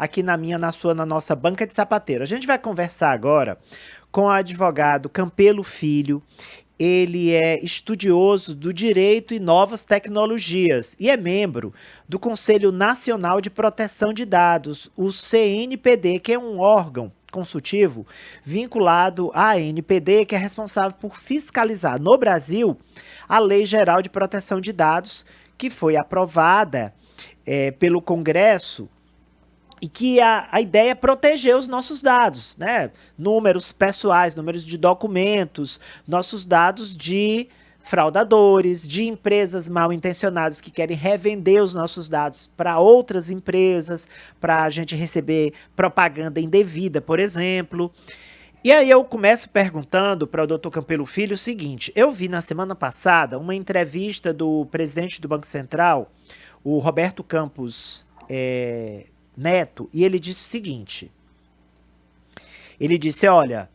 aqui na sua, na nossa banca de sapateiro. A gente vai conversar agora com o advogado Campelo Filho. Ele é estudioso do direito e novas tecnologias e é membro do Conselho Nacional de Proteção de Dados, o CNPD, que é um órgão consultivo vinculado à ANPD, que é responsável por fiscalizar no Brasil a Lei Geral de Proteção de Dados, que foi aprovada pelo Congresso e que a ideia é proteger os nossos dados, né? Números pessoais, números de documentos, nossos dados de fraudadores, de empresas mal intencionadas que querem revender os nossos dados para outras empresas, para a gente receber propaganda indevida, por exemplo. E aí eu começo perguntando para o Dr. Campelo Filho o seguinte: eu vi na semana passada uma entrevista do presidente do Banco Central, o Roberto Campos Neto, e ele disse o seguinte: ele disse, olha,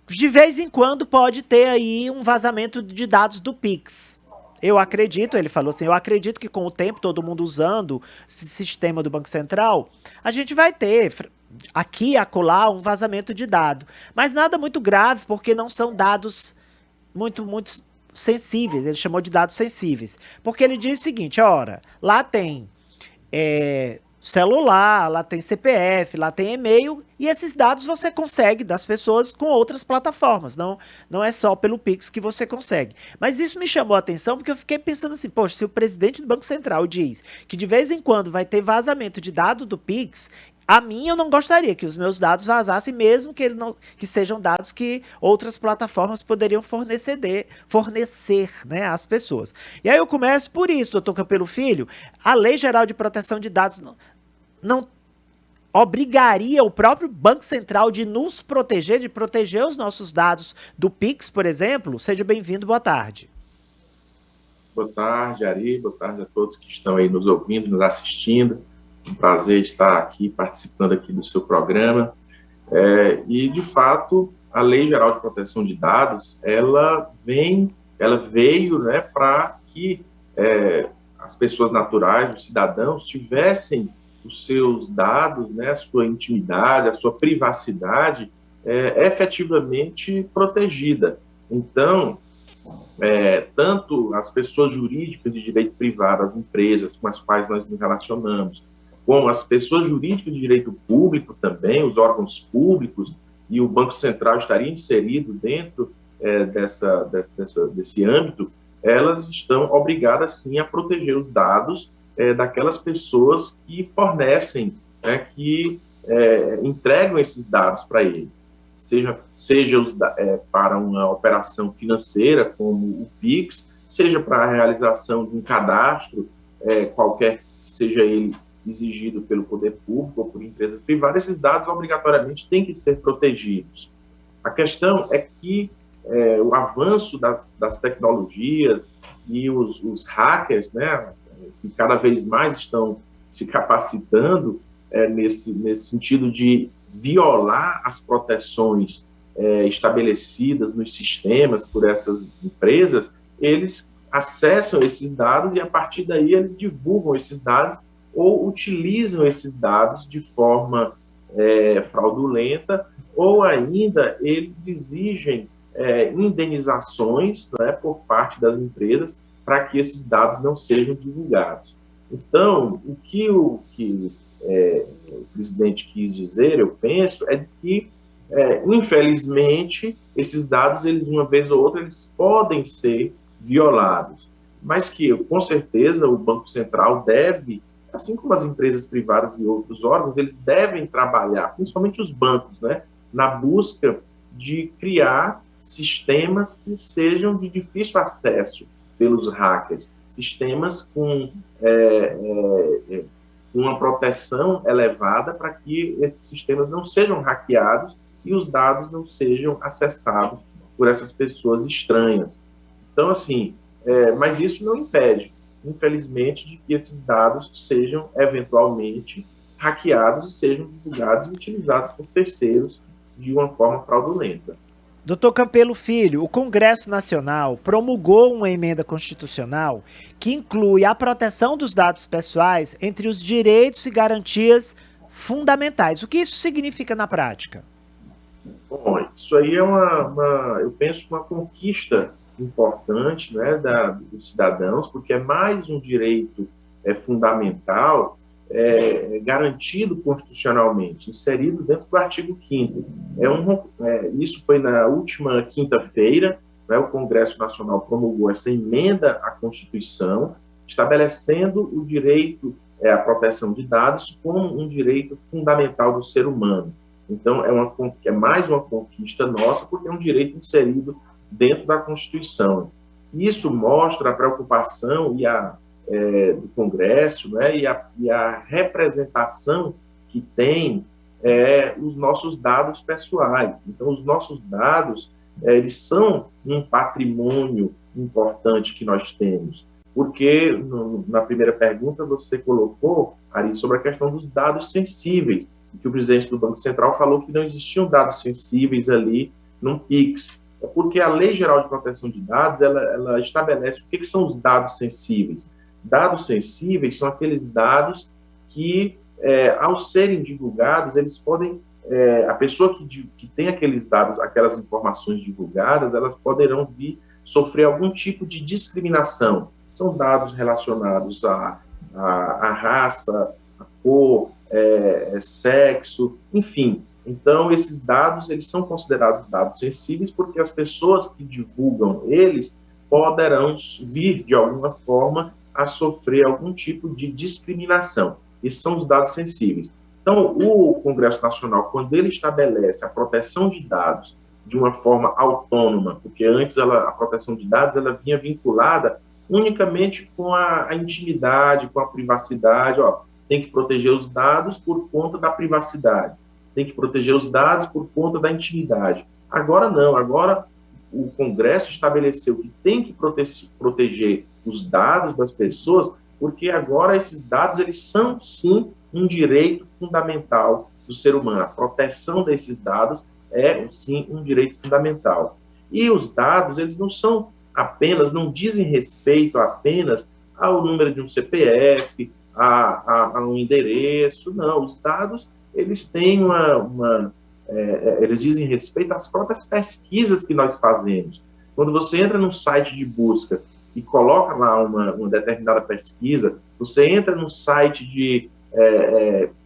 de vez em quando pode ter aí um vazamento de dados do Pix. Eu acredito, ele falou assim, eu acredito que com o tempo, todo mundo usando esse sistema do Banco Central, a gente vai ter aqui e acolá um vazamento de dado. Mas nada muito grave, porque não são dados muito sensíveis, ele chamou de dados sensíveis. Porque ele diz o seguinte, ora, lá tem celular, lá tem CPF, lá tem e-mail, e esses dados você consegue das pessoas com outras plataformas, não é só pelo Pix que você consegue. Mas isso me chamou a atenção porque eu fiquei pensando assim, poxa, se o presidente do Banco Central diz que de vez em quando vai ter vazamento de dado do Pix, a mim eu não gostaria que os meus dados vazassem, mesmo que, que sejam dados que outras plataformas poderiam fornecer, né, às pessoas. E aí eu começo por isso, doutor Campelo Filho, a Lei Geral de Proteção de Dados não obrigaria o próprio Banco Central de nos proteger, de proteger os nossos dados do Pix, por exemplo? Seja bem-vindo, boa tarde. Boa tarde, Ari, boa tarde a todos que estão aí nos ouvindo, nos assistindo. Um prazer estar aqui, participando aqui do seu programa. E, de fato, a Lei Geral de Proteção de Dados, ela veio, né, para que as pessoas naturais, os cidadãos, tivessem os seus dados, né, a sua intimidade, a sua privacidade efetivamente protegida. Então, tanto as pessoas jurídicas de direito privado, as empresas com as quais nós nos relacionamos, como as pessoas jurídicas de direito público também, os órgãos públicos, e o Banco Central estaria inserido dentro desse âmbito, elas estão obrigadas, sim, a proteger os dados daquelas pessoas que fornecem, né, que entregam esses dados para eles. Seja para uma operação financeira, como o Pix, seja para a realização de um cadastro, qualquer que seja ele exigido pelo poder público ou por empresa privada, esses dados obrigatoriamente têm que ser protegidos. A questão é que o avanço das tecnologias e os hackers, né, que cada vez mais estão se capacitando nesse sentido de violar as proteções estabelecidas nos sistemas por essas empresas, eles acessam esses dados e, a partir daí, eles divulgam esses dados ou utilizam esses dados de forma fraudulenta, ou ainda eles exigem indenizações, né, por parte das empresas para que esses dados não sejam divulgados. Então, o que o presidente quis dizer, eu penso, é que, infelizmente, esses dados, eles, uma vez ou outra, eles podem ser violados, mas que, com certeza, o Banco Central deve, assim como as empresas privadas e outros órgãos, eles devem trabalhar, principalmente os bancos, né, na busca de criar sistemas que sejam de difícil acesso pelos hackers, sistemas com uma proteção elevada para que esses sistemas não sejam hackeados e os dados não sejam acessados por essas pessoas estranhas. Então, assim, mas isso não impede, infelizmente, de que esses dados sejam eventualmente hackeados e sejam divulgados e utilizados por terceiros de uma forma fraudulenta. Doutor Campelo Filho, o Congresso Nacional promulgou uma emenda constitucional que inclui a proteção dos dados pessoais entre os direitos e garantias fundamentais. O que isso significa na prática? Bom, isso aí é eu penso, uma conquista importante, né, dos cidadãos, porque é mais um direito fundamental garantido constitucionalmente, inserido dentro do artigo 5º. Isso foi na última quinta-feira, né, o Congresso Nacional promulgou essa emenda à Constituição, estabelecendo o direito à proteção de dados como um direito fundamental do ser humano. Então, é mais uma conquista nossa, porque é um direito inserido dentro da Constituição. Isso mostra a preocupação do Congresso, né, e a representação que tem os nossos dados pessoais. Então, os nossos dados, eles são um patrimônio importante que nós temos. Porque, na primeira pergunta, você colocou, Ari, sobre a questão dos dados sensíveis, que o presidente do Banco Central falou que não existiam dados sensíveis ali no PIX. É porque a Lei Geral de Proteção de Dados, ela estabelece o que são os dados sensíveis. Dados sensíveis são aqueles dados que, ao serem divulgados, eles podem, a pessoa que tem aqueles dados, aquelas informações divulgadas, elas poderão vir sofrer algum tipo de discriminação. São dados relacionados à raça, à cor, sexo, enfim. Então, esses dados, eles são considerados dados sensíveis porque as pessoas que divulgam eles poderão vir, de alguma forma, a sofrer algum tipo de discriminação. Esses são os dados sensíveis. Então, o Congresso Nacional, quando ele estabelece a proteção de dados de uma forma autônoma, porque antes a proteção de dados ela vinha vinculada unicamente com a intimidade, com a privacidade, tem que proteger os dados por conta da privacidade, tem que proteger os dados por conta da intimidade. Agora não, agora o Congresso estabeleceu que tem que proteger os dados das pessoas, porque agora esses dados, eles são, sim, um direito fundamental do ser humano. A proteção desses dados é, sim, um direito fundamental. E os dados, eles não dizem respeito apenas ao número de um CPF, a um endereço, não. Os dados, eles têm eles dizem respeito às próprias pesquisas que nós fazemos. Quando você entra num site de busca e coloca lá uma determinada pesquisa, você entra num site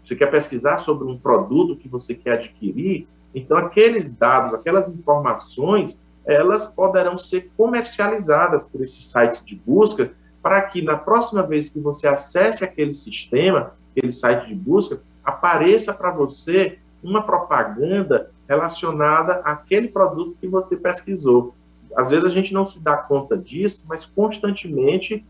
você quer pesquisar sobre um produto que você quer adquirir, então aqueles dados, aquelas informações, elas poderão ser comercializadas por esses sites de busca, para que na próxima vez que você acesse aquele sistema, aquele site de busca, apareça para você uma propaganda relacionada àquele produto que você pesquisou. Às vezes a gente não se dá conta disso, mas constantemente,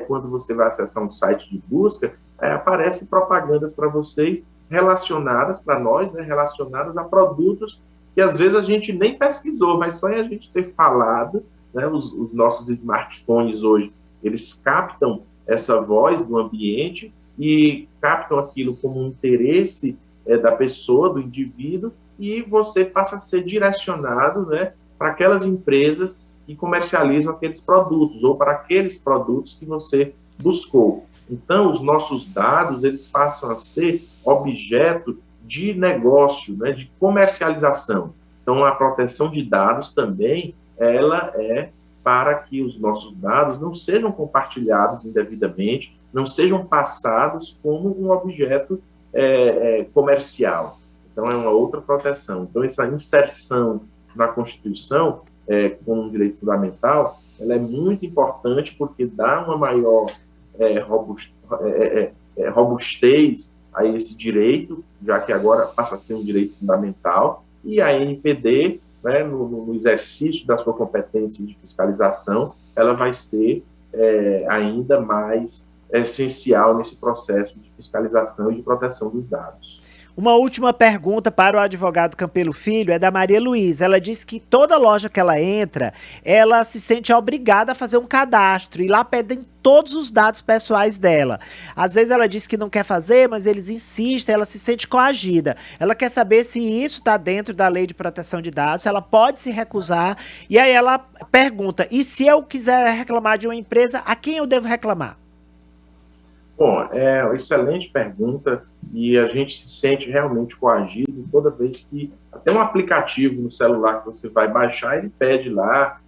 quando você vai acessar um site de busca, aparecem propagandas para vocês relacionadas, para nós, né, relacionadas a produtos que às vezes a gente nem pesquisou, mas só em a gente ter falado, né, os nossos smartphones hoje, eles captam essa voz do ambiente e captam aquilo como um interesse da pessoa, do indivíduo, e você passa a ser direcionado, né, para aquelas empresas que comercializam aqueles produtos, ou para aqueles produtos que você buscou. Então, os nossos dados, eles passam a ser objeto de negócio, né, de comercialização. Então, a proteção de dados também, ela é para que os nossos dados não sejam compartilhados indevidamente, não sejam passados como um objeto comercial. Então, é uma outra proteção. Então, essa inserção na Constituição como um direito fundamental, ela é muito importante porque dá uma maior robustez a esse direito, já que agora passa a ser um direito fundamental, e a ANPD, né, no exercício da sua competência de fiscalização, ela vai ser ainda mais essencial nesse processo de fiscalização e de proteção dos dados. Uma última pergunta para o advogado Campelo Filho é da Maria Luísa. Ela diz que toda loja que ela entra, ela se sente obrigada a fazer um cadastro e lá pedem todos os dados pessoais dela. Às vezes ela diz que não quer fazer, mas eles insistem, ela se sente coagida. Ela quer saber se isso está dentro da Lei de Proteção de Dados, se ela pode se recusar. E aí ela pergunta, e se eu quiser reclamar de uma empresa, a quem eu devo reclamar? Bom, é uma excelente pergunta e a gente se sente realmente coagido toda vez que até um aplicativo no celular que você vai baixar, ele pede lá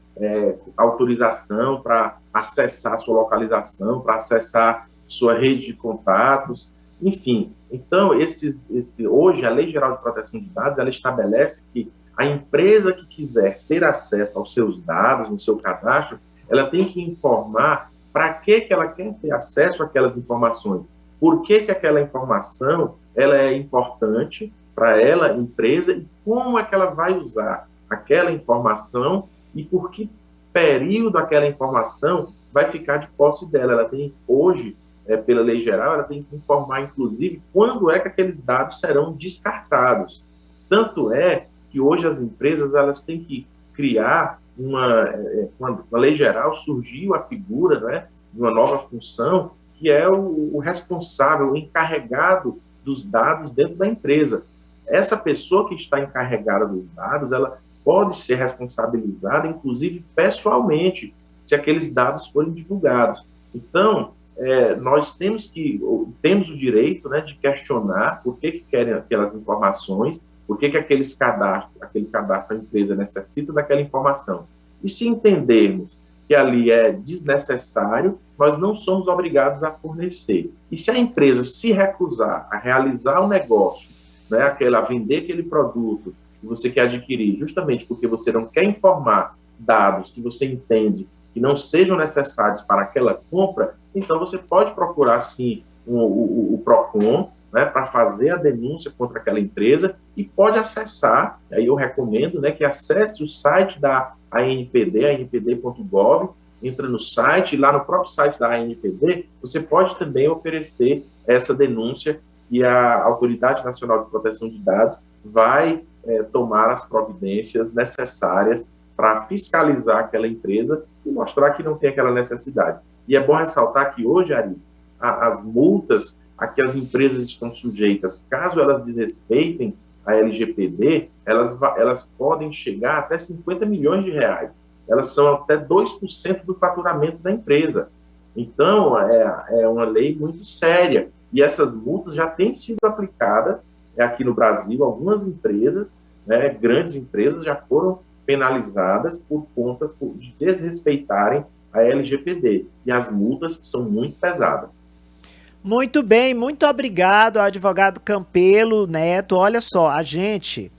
autorização para acessar sua localização, para acessar sua rede de contatos, enfim. Então, hoje a Lei Geral de Proteção de Dados, ela estabelece que a empresa que quiser ter acesso aos seus dados, no seu cadastro, ela tem que informar para que ela quer ter acesso àquelas informações, por que aquela informação ela é importante para ela, empresa, e como é que ela vai usar aquela informação e por que período aquela informação vai ficar de posse dela. Ela tem, hoje, pela lei geral, ela tem que informar, inclusive, quando é que aqueles dados serão descartados. Tanto é que hoje as empresas elas têm que criar uma lei geral, surgiu a figura, né, de uma nova função, que é o responsável, o encarregado dos dados dentro da empresa. Essa pessoa que está encarregada dos dados, ela pode ser responsabilizada, inclusive pessoalmente, se aqueles dados forem divulgados. Então, nós temos o direito, né, de questionar por que querem aquelas informações, por que aquele cadastro da empresa necessita daquela informação. E se entendermos que ali é desnecessário, nós não somos obrigados a fornecer. E se a empresa se recusar a realizar o negócio, né, a vender aquele produto que você quer adquirir, justamente porque você não quer informar dados que você entende que não sejam necessários para aquela compra, então você pode procurar, sim, o PROCON, né, para fazer a denúncia contra aquela empresa e pode acessar, aí eu recomendo, né, que acesse o site da ANPD, anpd.gov, entra no site, e lá no próprio site da ANPD, você pode também oferecer essa denúncia e a Autoridade Nacional de Proteção de Dados vai tomar as providências necessárias para fiscalizar aquela empresa e mostrar que não tem aquela necessidade. E é bom ressaltar que hoje, Ari, as multas a que as empresas estão sujeitas, caso elas desrespeitem a LGPD, elas podem chegar até 50 milhões de reais. Elas são até 2% do faturamento da empresa. Então, é uma lei muito séria. E essas multas já têm sido aplicadas aqui no Brasil. Algumas empresas, né, grandes empresas, já foram penalizadas por conta de desrespeitarem a LGPD. E as multas são muito pesadas. Muito bem, muito obrigado, advogado Campelo Neto. Olha só, a gente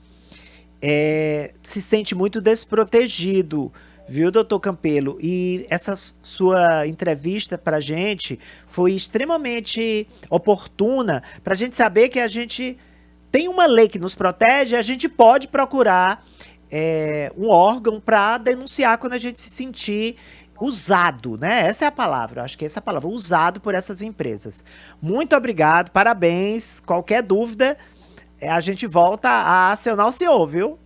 se sente muito desprotegido, viu, doutor Campelo? E essa sua entrevista para a gente foi extremamente oportuna para a gente saber que a gente tem uma lei que nos protege, a gente pode procurar um órgão para denunciar quando a gente se sentir usado, né? Essa é a palavra, acho que essa é a palavra, usado por essas empresas. Muito obrigado, parabéns. Qualquer dúvida, a gente volta a acionar o senhor, viu?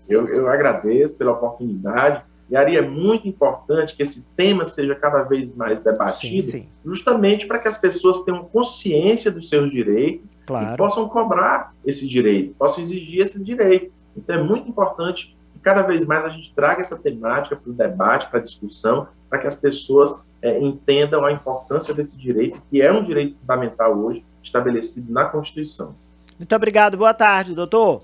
Eu agradeço pela oportunidade. E, Ari, é muito importante que esse tema seja cada vez mais debatido, sim. Justamente para que as pessoas tenham consciência dos seus direitos, claro, e possam cobrar esse direito, possam exigir esse direito. Então, é muito importante que cada vez mais a gente traga essa temática para o debate, para a discussão, para que as pessoas entendam a importância desse direito, que é um direito fundamental hoje, estabelecido na Constituição. Muito obrigado. Boa tarde, doutor.